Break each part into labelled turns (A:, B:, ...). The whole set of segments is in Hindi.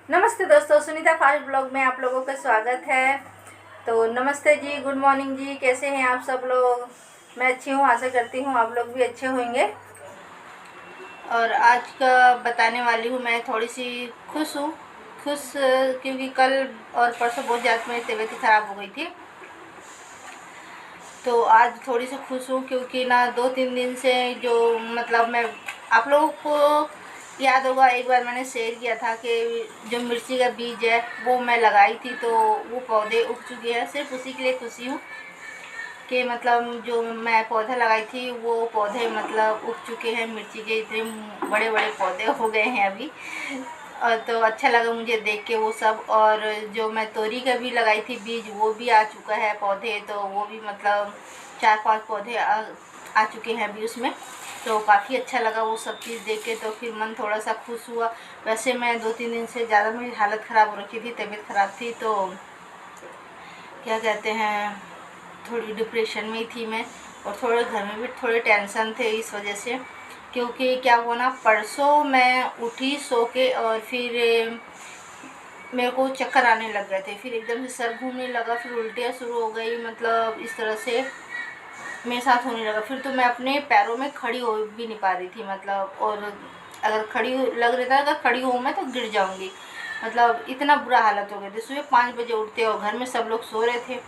A: नमस्ते दोस्तों, सुनीता फास्ट ब्लॉग में आप लोगों का स्वागत है। तो नमस्ते जी, गुड मॉर्निंग जी, कैसे हैं आप सब लोग। मैं अच्छी हूँ, आशा करती हूँ आप लोग भी अच्छे होंगे। और आज का बताने वाली हूँ, मैं थोड़ी सी खुश क्योंकि कल और परसों बहुत ज़्यादा मेरी तबीयत ख़राब हो गई थी। तो आज थोड़ी सी खुश हूँ क्योंकि ना 2-3 दिन से जो मतलब मैं आप लोगों को याद होगा, एक बार मैंने शेयर किया था कि जो मिर्ची का बीज है वो मैं लगाई थी, तो वो पौधे उग चुके हैं। सिर्फ उसी के लिए खुशी हूँ कि मतलब जो मैं पौधा लगाई थी वो पौधे मतलब उग चुके हैं। मिर्ची के इतने बड़े बड़े पौधे हो गए हैं अभी। और तो अच्छा लगा मुझे देख के वो सब। और जो मैं तोरी का भी लगाई थी बीज, वो भी आ चुका है पौधे, तो वो भी मतलब 4-5 पौधे आ चुके हैं अभी उसमें। तो काफ़ी अच्छा लगा वो सब चीज़ देख के, तो फिर मन थोड़ा सा खुश हुआ। वैसे मैं 2-3 दिन से ज़्यादा मेरी हालत ख़राब हो रखी थी, तबीयत ख़राब थी, तो क्या कहते हैं, थोड़ी डिप्रेशन में थी मैं। और थोड़े घर में भी थोड़े टेंशन थे इस वजह से, क्योंकि क्या हुआ ना, परसों मैं उठी सो के और फिर मेरे को चक्कर आने लग गए थे, फिर एकदम से सर घूमने लगा, फिर उल्टियाँ शुरू हो गई, मतलब इस तरह से मेरे साथ होने लगा। फिर तो मैं अपने पैरों में खड़ी हो भी नहीं पा रही थी, मतलब। और अगर लग रहा था अगर खड़ी हूँ मैं तो गिर जाऊँगी, मतलब इतना बुरा हालत हो गई थी। सुबह 5 बजे उठते और घर में सब लोग सो रहे थे।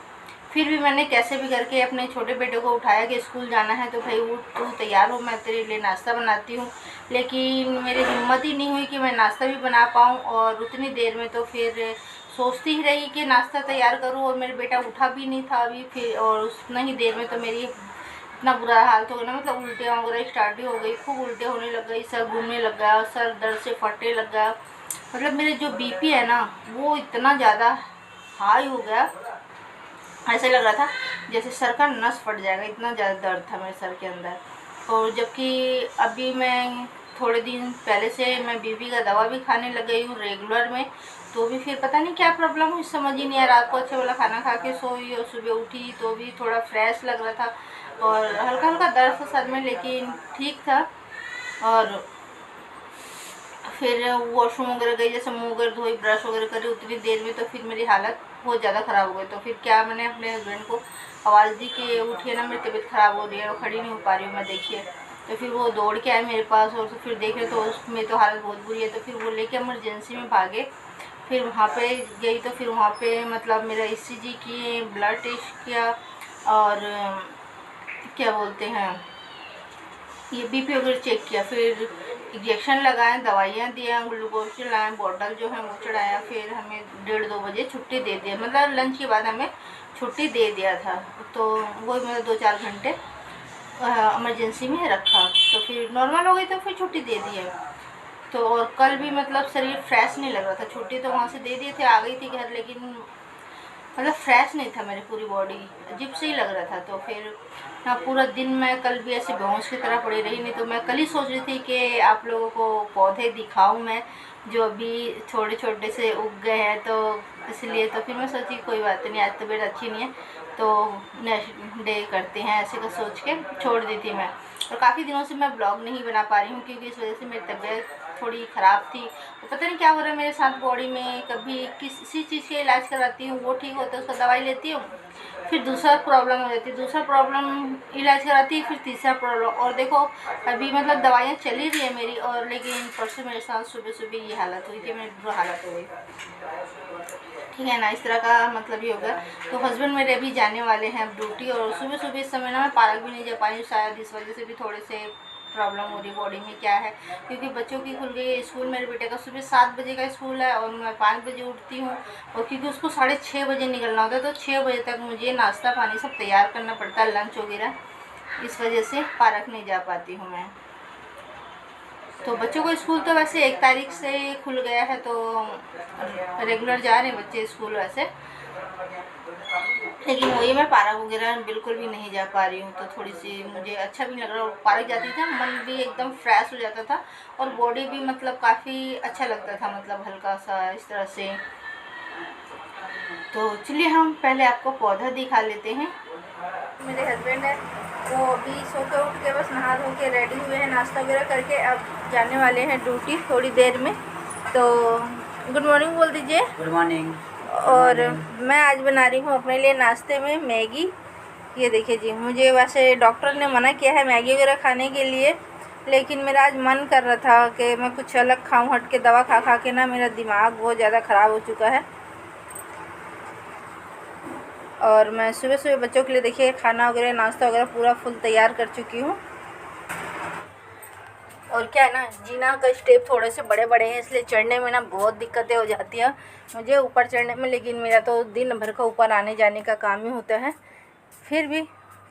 A: फिर भी मैंने कैसे भी करके अपने छोटे बेटे को उठाया कि स्कूल जाना है, तो भाई उठ, तू तैयार हो, मैं तेरे लिए नाश्ता बनाती हूँ। लेकिन मेरी हिम्मत ही नहीं हुई कि मैं नाश्ता भी बना पाऊँ। और उतनी देर में तो फिर सोचती ही रही कि नाश्ता तैयार करूँ, और मेरा बेटा उठा भी नहीं था अभी। फिर और उतना ही देर में तो मेरी इतना बुरा हाल हो गया ना, मतलब उल्टियाँ वगैरह स्टार्ट ही हो गई, खूब उल्टे होने लग गई, सर घूमने लग गया, सर दर्द से फटने लग गया। मतलब मेरे जो बीपी है ना वो इतना ज़्यादा हाई हो गया, ऐसे लग रहा था जैसे सर का नस फट जाएगा, इतना ज़्यादा दर्द था मेरे सर के अंदर। और जबकि अभी मैं थोड़े दिन पहले से मैं बीपी का दवा भी खाने लग गई हूँ रेगुलर में, तो भी फिर पता नहीं क्या प्रॉब्लम हुई, समझ ही नहीं आया। रात को अच्छा वाला खाना खा के सोई और सुबह उठी तो भी थोड़ा फ्रेश लग रहा था, और हल्का हल्का दर्द था सर में, लेकिन ठीक था। और फिर वॉशरूम वगैरह गई, जैसे मुँह वगैरह धोई, ब्रश वगैरह करी, उतनी देर में तो फिर मेरी हालत बहुत ज़्यादा ख़राब हो गई। तो फिर क्या, मैंने अपने हस्बैंड को आवाज़ दी कि उठिए ना, मेरी तबीयत ख़राब हो रही है और खड़ी नहीं हो पा रही हूँ मैं, देखिए। तो फिर वो दौड़ के आए मेरे पास, और तो फिर देख रहे तो उसमें तो हालत बहुत बुरी है। तो फिर वो लेके इमरजेंसी में भागे। फिर वहाँ पे गई तो फिर वहाँ पे मतलब मेरा ECG किए, ब्लड टेस्ट किया, और क्या बोलते हैं, ये बीपी वगैरह चेक किया, फिर इंजेक्शन लगाए, दवाइयाँ दिया, ग्लूकोज चलाएँ, बॉटल जो है वो चढ़ाया। फिर हमें 1:30-2 बजे छुट्टी दे दिया, मतलब लंच के बाद हमें छुट्टी दे दिया था। तो वही मतलब 2-4 घंटे इमरजेंसी में रखा, तो फिर नॉर्मल हो गई, तो फिर छुट्टी दे दी है। तो और कल भी मतलब शरीर फ्रेश नहीं लग रहा था, छुट्टी तो वहाँ से दे दिए थे, आ गई थी घर, लेकिन मतलब फ्रेश नहीं था, मेरी पूरी बॉडी अजीब से ही लग रहा था। तो फिर ना पूरा दिन मैं कल भी ऐसे बेहोश की तरह पड़ी रही। नहीं तो मैं कल ही सोच रही थी कि आप लोगों को पौधे दिखाऊं मैं, जो अभी छोटे छोटे से उग गए हैं, तो इसलिए तो फिर मैं सोची कोई बात नहीं, आज तबीयत अच्छी नहीं है तो नेक्स्ट डे करते हैं, ऐसे का सोच के छोड़ दी थी मैं। और काफ़ी दिनों से मैं ब्लॉग नहीं बना पा रही हूँ, क्योंकि इस वजह से मेरी तबीयत थोड़ी ख़राब थी। तो पता नहीं क्या हो रहा है मेरे साथ बॉडी में, कभी किसी चीज़ का इलाज करवाती हूँ, वो ठीक होता है, उसका दवाई लेती हूँ, फिर दूसरा प्रॉब्लम हो जाती है, दूसरा प्रॉब्लम इलाज कराती है, फिर तीसरा प्रॉब्लम। और देखो अभी मतलब दवाइयाँ चली रही है मेरी, और लेकिन परसों मेरे साथ सुबह सुबह ये हालत हुई थी, मेरी बुरी हालत हो गई, ठीक है ना, इस तरह का मतलब ये हो गया। तो हस्बैंड मेरे अभी जाने वाले हैं अब ड्यूटी, और सुबह सुबह इस समय ना मैं पार्क भी नहीं जा पाई, शायद इस वजह से भी थोड़े से प्रॉब्लम हो रही बॉडी में, क्या है, क्योंकि बच्चों की खुल गई है स्कूल। मेरे बेटे का सुबह 7 बजे का स्कूल है, और मैं 5 बजे उठती हूँ, और क्योंकि उसको 6:30 बजे निकलना होता है, तो 6 बजे तक मुझे नाश्ता पानी सब तैयार करना पड़ता है, लंच वगैरह, इस वजह से पार्क नहीं जा पाती हूँ मैं। तो बच्चों को स्कूल तो वैसे 1 तारीख से खुल गया है, तो रेगुलर जा रहे हैं बच्चे स्कूल वैसे, लेकिन वही मैं पार्क वगैरह बिल्कुल भी नहीं जा पा रही हूँ। तो थोड़ी सी मुझे अच्छा भी लग रहा है, पार्क जाती थी मन भी एकदम फ्रेश हो जाता था, और बॉडी भी मतलब काफ़ी अच्छा लगता था, मतलब हल्का सा इस तरह से। तो चलिए हम पहले आपको पौधा दिखा लेते हैं। मेरे हस्बैंड है वो अभी सो के उठ के बस नहा धो के रेडी हुए हैं, नाश्ता वगैरह करके अब जाने वाले हैं ड्यूटी थोड़ी देर में। तो गुड मॉर्निंग बोल दीजिए।
B: Good morning.
A: और मैं आज बना रही हूँ अपने लिए नाश्ते में मैगी। ये देखिए जी, मुझे वैसे डॉक्टर ने मना किया है मैगी वगैरह खाने के लिए, लेकिन मेरा आज मन कर रहा था कि मैं कुछ अलग खाऊं, हट के दवा खा खा के ना मेरा दिमाग बहुत ज़्यादा ख़राब हो चुका है। और मैं सुबह सुबह बच्चों के लिए देखिए खाना वगैरह नाश्ता वगैरह पूरा फुल तैयार कर चुकी हूँ। और क्या है ना, जीना का स्टेप थोड़े से बड़े बड़े हैं, इसलिए चढ़ने में ना बहुत दिक्कतें हो जाती हैं मुझे ऊपर चढ़ने में। लेकिन मेरा तो दिन भर का ऊपर आने जाने का काम ही होता है, फिर भी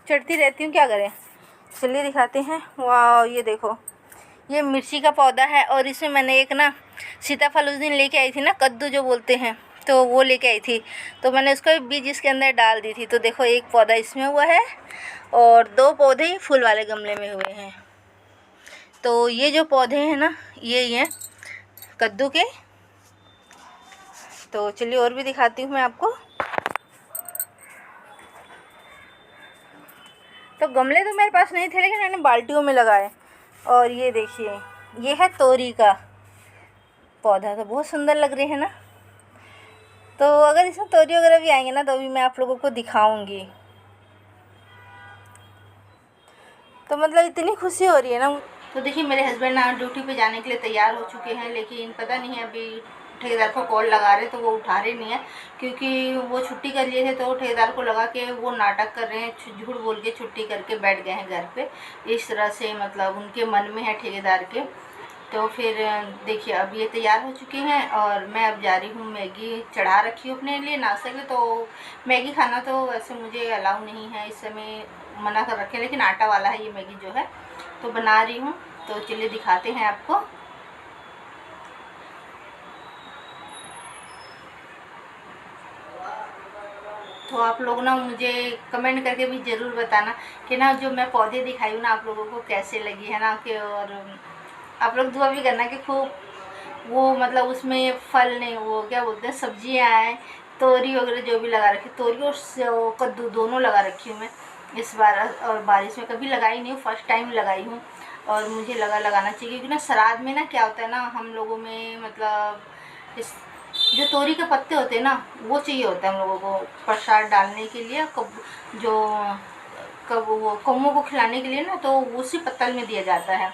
A: चढ़ती रहती हूँ, क्या करें। चलिए दिखाते हैं। वाह, ये देखो, ये मिर्ची का पौधा है और इसमें मैंने एक ना सीताफल उस दिन लेके आई थी ना, कद्दू जो बोलते हैं, तो वो लेके आई थी। तो मैंने उसका बीज इसके अंदर डाल दी थी। तो देखो, एक पौधा इसमें हुआ है और 2 पौधे ही फूल वाले गमले में हुए हैं। तो ये जो पौधे हैं ना, ये हैं कद्दू के। तो चलिए और भी दिखाती हूँ मैं आपको। तो गमले तो मेरे पास नहीं थे, लेकिन मैंने बाल्टियों में लगाए। और ये देखिए, ये है तोरी का पौधा, तो बहुत सुंदर लग रहे हैं ना। तो अगर इसमें तोरी वगैरह भी आएंगे ना, तो अभी मैं आप लोगों को दिखाऊंगी। तो मतलब इतनी खुशी हो रही है ना। तो देखिए, मेरे हस्बैंड ना ड्यूटी पे जाने के लिए तैयार हो चुके हैं, लेकिन पता नहीं है अभी ठेकेदार को कॉल लगा रहे तो वो उठा रहे नहीं है, क्योंकि वो छुट्टी कर लिए थे। तो ठेकेदार को लगा के वो नाटक कर रहे हैं, झूठ बोल के छुट्टी करके बैठ गए हैं घर पे। इस तरह से मतलब उनके मन में है ठेकेदार के। तो फिर देखिए, अब ये तैयार हो चुके हैं और मैं अब जा रही हूँ। मैगी चढ़ा रखी हूँ अपने लिए नाश्ते के लिए। तो मैगी खाना तो वैसे मुझे अलाउ नहीं है, इस समय मना कर रखे, लेकिन आटा वाला है ये मैगी जो है, तो बना रही हूँ। तो चलिए दिखाते हैं आपको। तो आप लोग ना मुझे कमेंट करके भी ज़रूर बताना कि ना जो मैं पौधे दिखाई हूँ ना आप लोगों को कैसे लगी है ना। कि और आप लोग दुआ भी करना कि खूब वो मतलब उसमें फल नहीं, वो क्या बोलते हैं, सब्जियाँ आए। तोरी वगैरह जो भी लगा रखी, तोरी और कद्दू दोनों लगा रखी हूँ मैं इस बार। और बारिश में कभी लगाई नहीं हूँ, फर्स्ट टाइम लगाई हूँ। और मुझे लगाना चाहिए, क्योंकि ना श्राद्ध में ना क्या होता है ना, हम लोगों में मतलब इस जो तोरी के पत्ते होते हैं ना, वो चाहिए होता है हम लोगों को प्रसाद डालने के लिए। जो कब वो कौमों को खिलाने के लिए ना, तो उसी पत्तल में दिया जाता है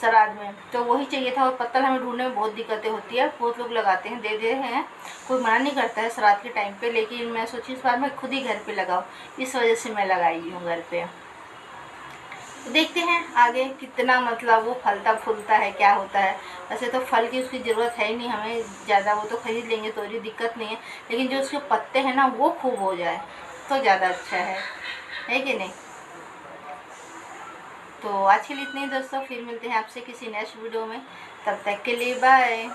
A: श्राद्ध में। तो वही चाहिए था, और पत्तल हमें ढूंढने में बहुत दिक्कतें होती है। बहुत लोग लगाते हैं, दे दे हैं, कोई मना नहीं करता है श्राद्ध के टाइम पे। लेकिन मैं सोची इस बार मैं खुद ही घर पे लगाऊँ, इस वजह से मैं लगाई हूँ घर पे। देखते हैं आगे कितना मतलब वो फलता फूलता है, क्या होता है। वैसे तो फल की उसकी ज़रूरत है ही नहीं हमें ज़्यादा, वो तो खरीद लेंगे, तोरी दिक्कत नहीं है। लेकिन जो उसके पत्ते हैं ना वो खूब हो जाए तो ज़्यादा अच्छा है कि नहीं। तो आज के लिए इतने ही दोस्तों, फिर मिलते हैं आपसे किसी नेक्स्ट वीडियो में। तब तक के लिए बाय।